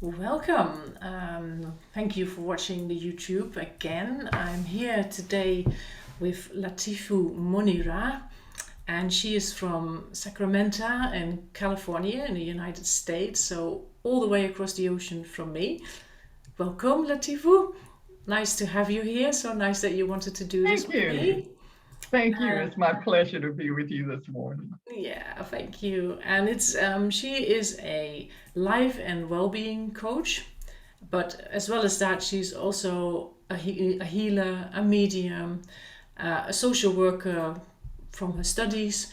Welcome. Thank you for watching the YouTube again. I'm here today with Latifu Munirah, and she is from Sacramento in California in the United States, so all the way across the ocean from me. Welcome, Latifu. Nice to have you here. So nice that you wanted to do this Thank with you. me. Thank you. It's my pleasure to be with you this morning. Yeah, thank you. And it's she is a life and well-being coach, but as well as that, she's also a healer, a medium, a social worker from her studies,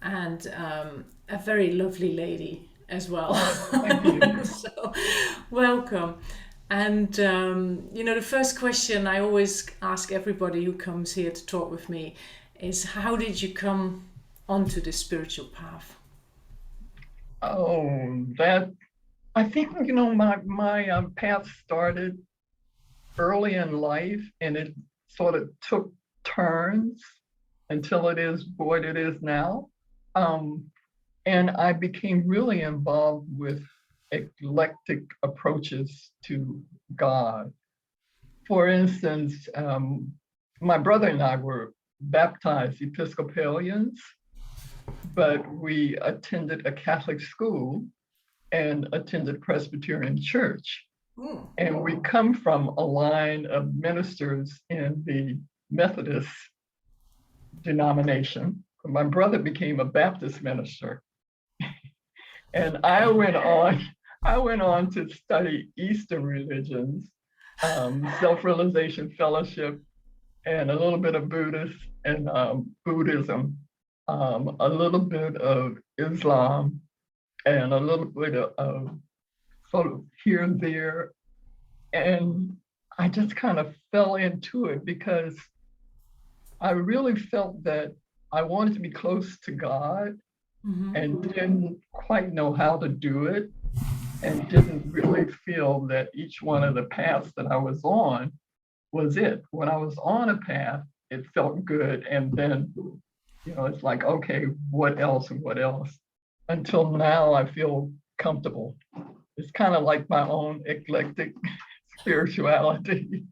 and a very lovely lady as well. Oh, thank you. So, welcome. And the first question I always ask everybody who comes here to talk with me is, how did you come onto the spiritual path? Oh, that I think my path started early in life, and it sort of took turns until it is what it is now. Um, and I became really involved with eclectic approaches to God. For instance, my brother and I were baptized Episcopalians, but we attended a Catholic school and attended Presbyterian church. Mm. And we come from a line of ministers in the Methodist denomination. My brother became a Baptist minister, and I went on to study Eastern religions, self-realization fellowship, and a little bit of Buddhist and Buddhism, a little bit of Islam, and a little bit of sort of here and there. And I just kind of fell into it because I really felt that I wanted to be close to God and didn't quite know how to do it, and didn't really feel that each one of the paths that I was on was it. When I was on a path, it felt good. And then, it's like, okay, what else and what else? Until now, I feel comfortable. It's kind of like my own eclectic spirituality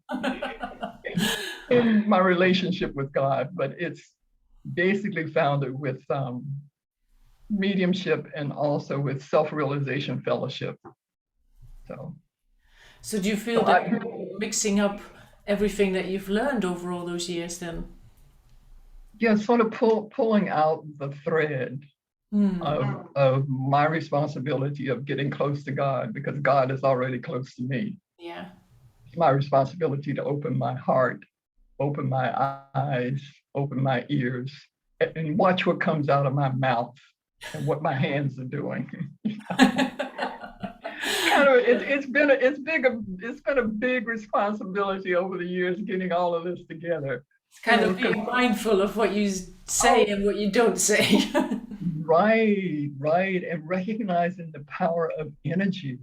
in my relationship with God, but it's basically founded with mediumship and also with self-realization fellowship. So, So do you feel so that I, you're mixing up everything that you've learned over all those years then? yeah, sort of pulling out the thread of my responsibility of getting close to God, because God is already close to me. Yeah. It's my responsibility to open my heart, open my eyes, open my ears, and watch what comes out of my mouth and what my hands are doing. Kind of, it's been a big responsibility over the years getting all of this together. It's kind of Because being mindful of what you say oh, and what you don't say. right, and recognizing the power of energy,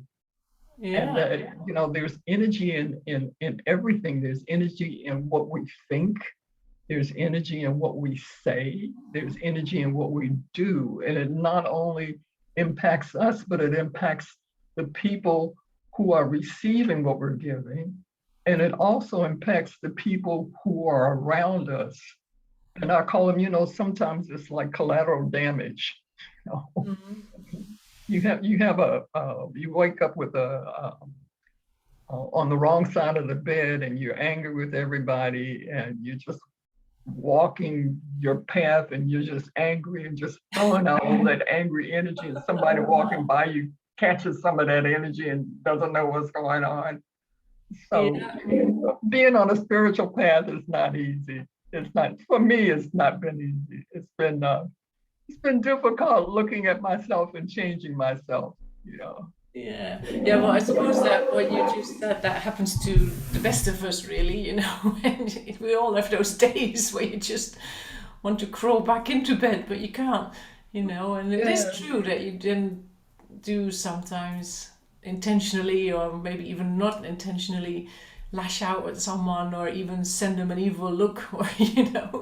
and Yeah. that there's energy in everything. There's energy in what we think. There's energy in what we say. There's energy in what we do, and it not only impacts us, but it impacts the people who are receiving what we're giving, and it also impacts the people who are around us. And I call them, sometimes it's like collateral damage. You know, you wake up with on the wrong side of the bed, and you're angry with everybody, and you're just walking your path, and you're just angry and just throwing out all that angry energy, and somebody walking by you catches some of that energy and doesn't know what's going on. So Yeah. being on a spiritual path is not easy. It's not, for me, it's not been easy. It's been difficult looking at myself and changing myself. Yeah. Yeah, well, I suppose that what you just said, that happens to the best of us, really, and we all have those days where you just want to crawl back into bed, but you can't, and it is Yeah, true that you didn't do sometimes intentionally or maybe even not intentionally lash out at someone or even send them an evil look or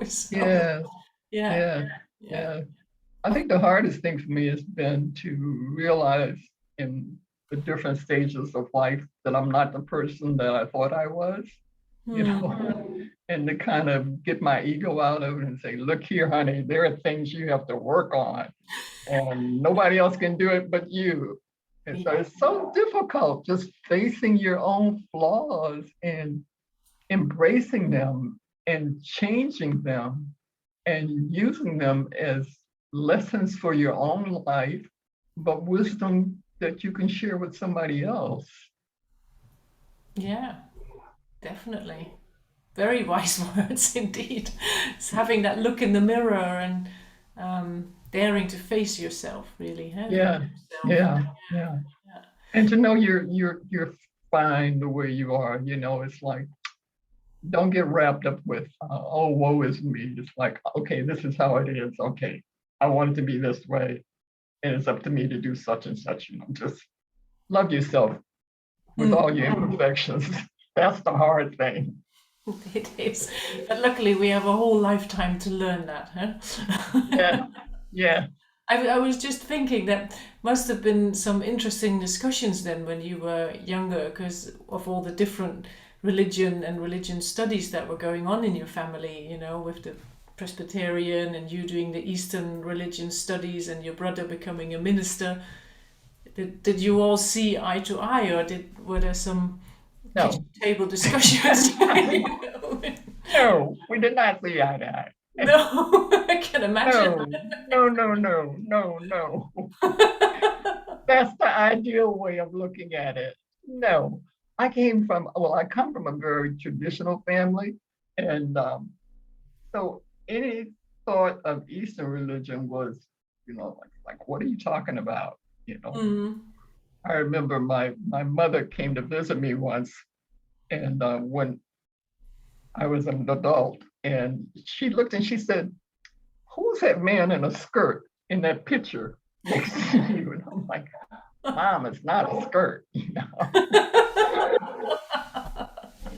so yeah, yeah, yeah, yeah. yeah. I think the hardest thing for me has been to realize in the different stages of life, that I'm not the person that I thought I was, you know, and to kind of get my ego out of it and say, look here, honey, there are things you have to work on, and nobody else can do it but you. And so it's so difficult just facing your own flaws and embracing them and changing them and using them as lessons for your own life, but wisdom that you can share with somebody else. Yeah, definitely. Very wise words indeed. It's having that look in the mirror and daring to face yourself, really. Huh? Yeah, Yourself. yeah. Yeah. And to know you're fine the way you are. It's like, don't get wrapped up with, oh, woe is me. It's like, okay, this is how it is. Okay, I want it to be this way, and it's up to me to do such and such. Just love yourself with all your imperfections. That's the hard thing. It is. But luckily, we have a whole lifetime to learn that. Huh? Yeah, yeah. I was just thinking that must have been some interesting discussions then when you were younger, because of all the different religion and religion studies that were going on in your family, with the Presbyterian and you doing the Eastern religion studies and your brother becoming a minister. Did you all see eye to eye, or were there some No, kitchen table discussions? no, we did not see eye to eye. No, I can imagine. No. That's the ideal way of looking at it. No, I come from a very traditional family. And so any thought of Eastern religion was, like, what are you talking about? Mm. I remember my mother came to visit me once, and when I was an adult, and she looked and she said, who's that man in a skirt in that picture next to you? And I'm like, Mom, it's not a skirt,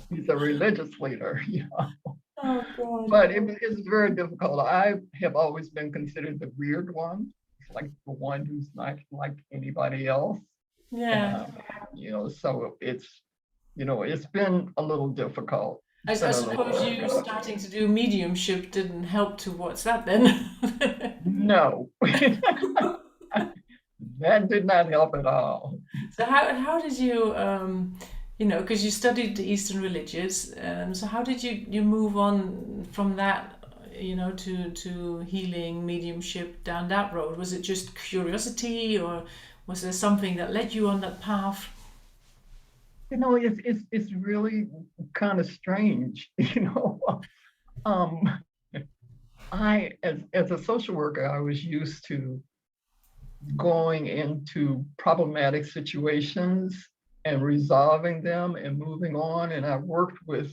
He's a religious leader, Oh God. But it's very difficult. I have always been considered the weird one. It's like the one who's not like anybody else. Yeah. So it's been a little difficult. I suppose you starting to do mediumship didn't help towards that then. No, that did not help at all. So how did you because you studied the Eastern religions, so how did you move on from that, to healing, mediumship, down that road? Was it just curiosity, or was there something that led you on that path? It's really kind of strange, Um, I, as a social worker, I was used to going into problematic situations and resolving them and moving on. And I worked with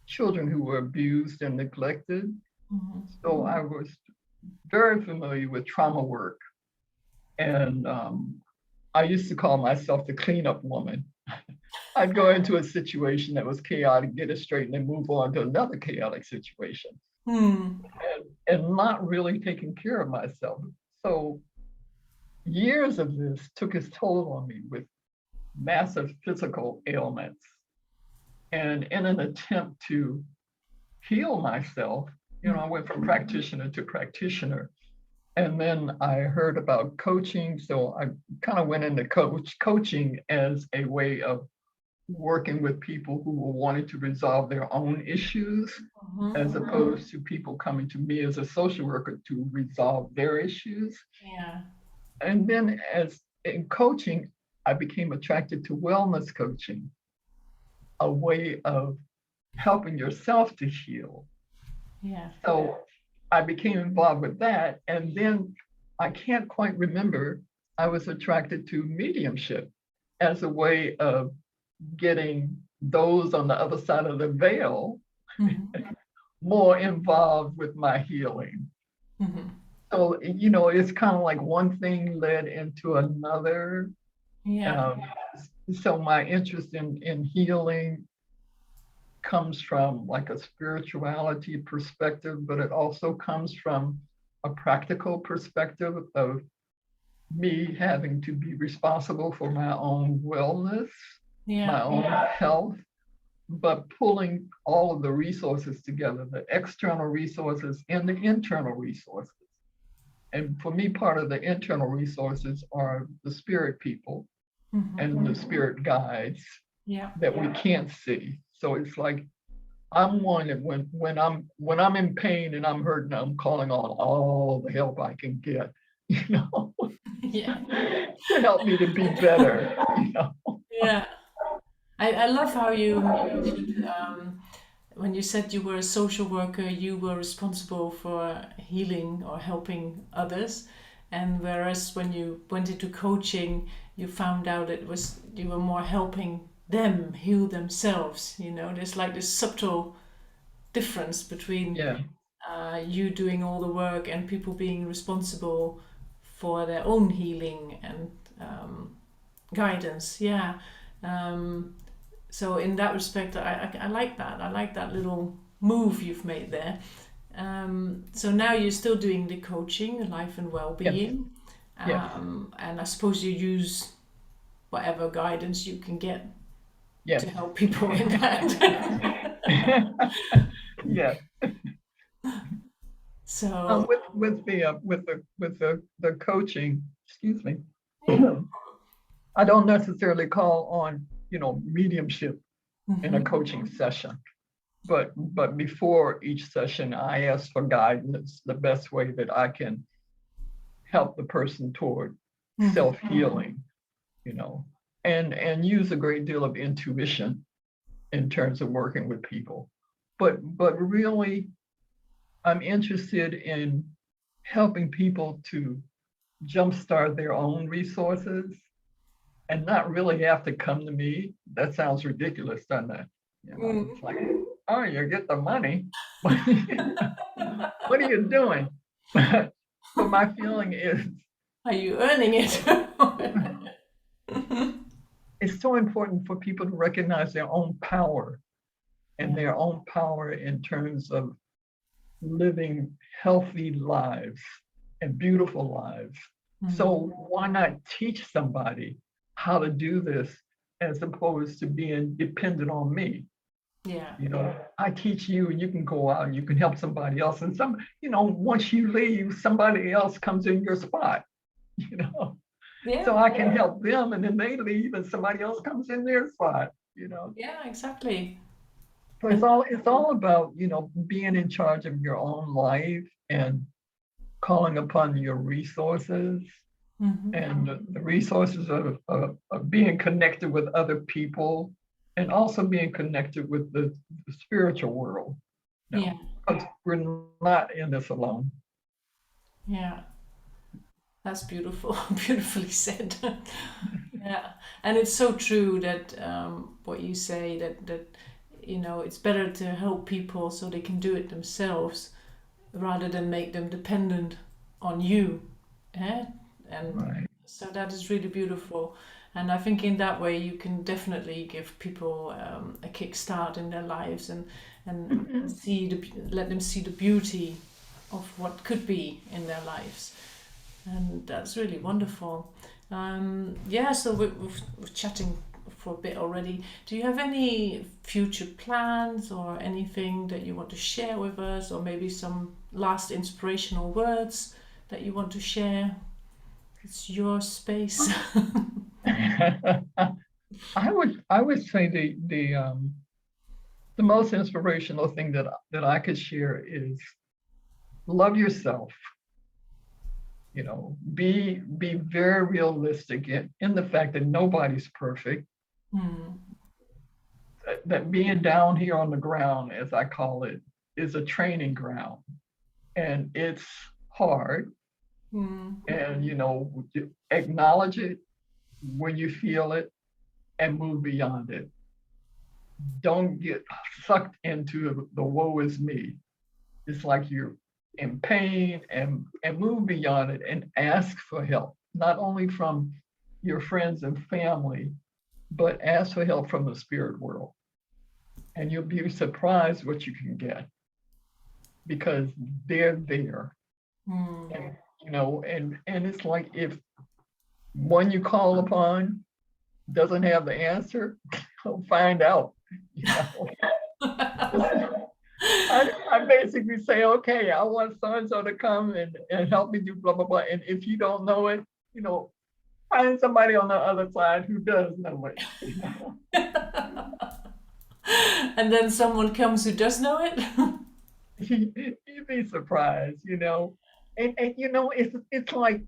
children who were abused and neglected. Mhm. So I was very familiar with trauma work. And I used to call myself the cleanup woman. I'd go into a situation that was chaotic, get it straight, and then move on to another chaotic situation, Hmm. and not really taking care of myself. So years of this took its toll on me with massive physical ailments. And in an attempt to heal myself, I went from practitioner to practitioner. And then I heard about coaching. So I kind of went into coaching as a way of working with people who were wanting to resolve their own issues, as opposed to people coming to me as a social worker to resolve their issues. Yeah. And then as in coaching, I became attracted to wellness coaching, a way of helping yourself to heal. Yeah. So I became involved with that. And then I can't quite remember, I was attracted to mediumship as a way of getting those on the other side of the veil more involved with my healing. Mm-hmm. So, it's kind of like one thing led into another. Yeah. So my interest in healing comes from like a spirituality perspective, but it also comes from a practical perspective of me having to be responsible for my own wellness, my Yeah. own health, but pulling all of the resources together, the external resources and the internal resources. And for me, part of the internal resources are the spirit people and the spirit guides Yeah. that we can't see. So it's like I'm one that when I'm in pain and I'm hurting, I'm calling on all the help I can get, you know, Yeah. to help me to be better, you know. Yeah. I love how you mentioned when you said you were a social worker, you were responsible for healing or helping others. And whereas when you went into coaching, you found out it was you were more helping them heal themselves. You know, there's like this subtle difference between Yeah, you doing all the work and people being responsible for their own healing and guidance. Yeah. Um, so in that respect, I like that. I like that little move you've made there. So now you're still doing the coaching, life and yes, well-being, yes, and I suppose you use whatever guidance you can get yes. to help people in that. Yes. So With the coaching, excuse me, yeah. I don't necessarily call on, mediumship in a Hmm. coaching session. But before each session, I ask for guidance, the best way that I can help the person toward Hmm. self-healing, and use a great deal of intuition in terms of working with people. But really, I'm interested in helping people to jumpstart their own resources and not really have to come to me. That sounds ridiculous, doesn't it? It's like, oh, you get the money. What are you doing? But my feeling is Are you earning it? it's so important for people to recognize their own power and Yeah. their own power in terms of living healthy lives and beautiful lives. Mhm. So why not teach somebody how to do this as opposed to being dependent on me? Yeah. I teach you and you can go out and you can help somebody else. And once you leave, somebody else comes in your spot, you know. Yeah. So I can help them and then they leave and somebody else comes in their spot. Yeah, exactly. So it's And all about, being in charge of your own life and calling upon your resources mhm. and the resources of being connected with other people and also being connected with the spiritual world. Yeah. Because we're not in this alone. Yeah. That's beautiful. Beautifully said. Yeah. And it's so true that what you say that it's better to help people so they can do it themselves rather than make them dependent on you. Eh? And Right. so that is really beautiful. And I think in that way you can definitely give people a kickstart in their lives and Mhm. let them see the beauty of what could be in their lives. And that's really wonderful. Yeah, so we're chatting for a bit already. Do you have any future plans or anything that you want to share with us, or maybe some last inspirational words that you want to share? It's your space. I would say the most inspirational thing that I could share is love yourself. Be very realistic in the fact that nobody's perfect. Hmm. That being down here on the ground, as I call it, is a training ground, and it's hard. Hmm. And acknowledge it when you feel it and move beyond it. Don't get sucked into the woe is me. It's like you're in pain and move beyond it and ask for help, not only from your friends and family, but ask for help from the spirit world. And you'll be surprised what you can get because they're there. Hmm. And and it's like one you call upon doesn't have the answer, you'll find out. You know? I basically say, okay, I want so-and-so to come and help me do blah, blah, blah. And if you don't know it, you know, find somebody on the other side who does know it. You know? And then someone comes who does know it. You'd be surprised, you know. And you know, it's like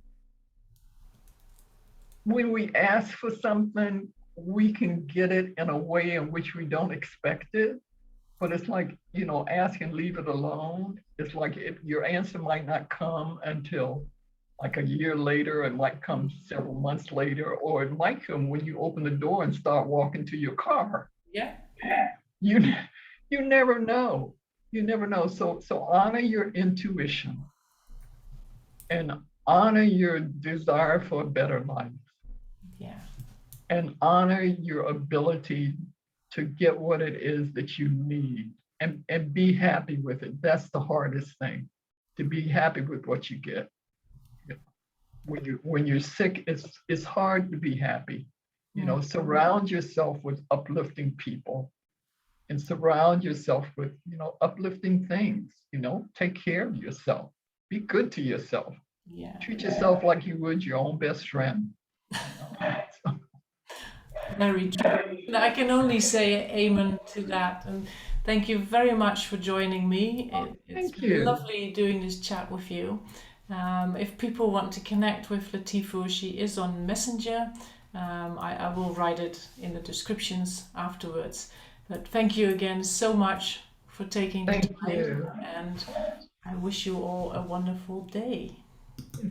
when we ask for something, we can get it in a way in which we don't expect it. But it's like, you know, ask and leave it alone. It's like your answer might not come until like a year later, it might come several months later, or it might come when you open the door and start walking to your car. Yeah. You you never know. You never know. So honor your intuition and honor your desire for a better life. Yeah. And honor your ability to get what it is that you need and be happy with it. That's the hardest thing, to be happy with what you get. When you're sick, it's hard to be happy. You know, surround yourself with uplifting people and surround yourself with, you know, uplifting things. You know, take care of yourself. Be good to yourself. Yeah. Treat yourself like you would your own best friend. You know? So, Very true. And I can only say amen to that. And thank you very much for joining me. It's thank you. lovely doing this chat with you. If people want to connect with Latifu, she is on Messenger. I will write it in the descriptions afterwards. But thank you again so much for taking the Thank time. you. And I wish you all a wonderful day.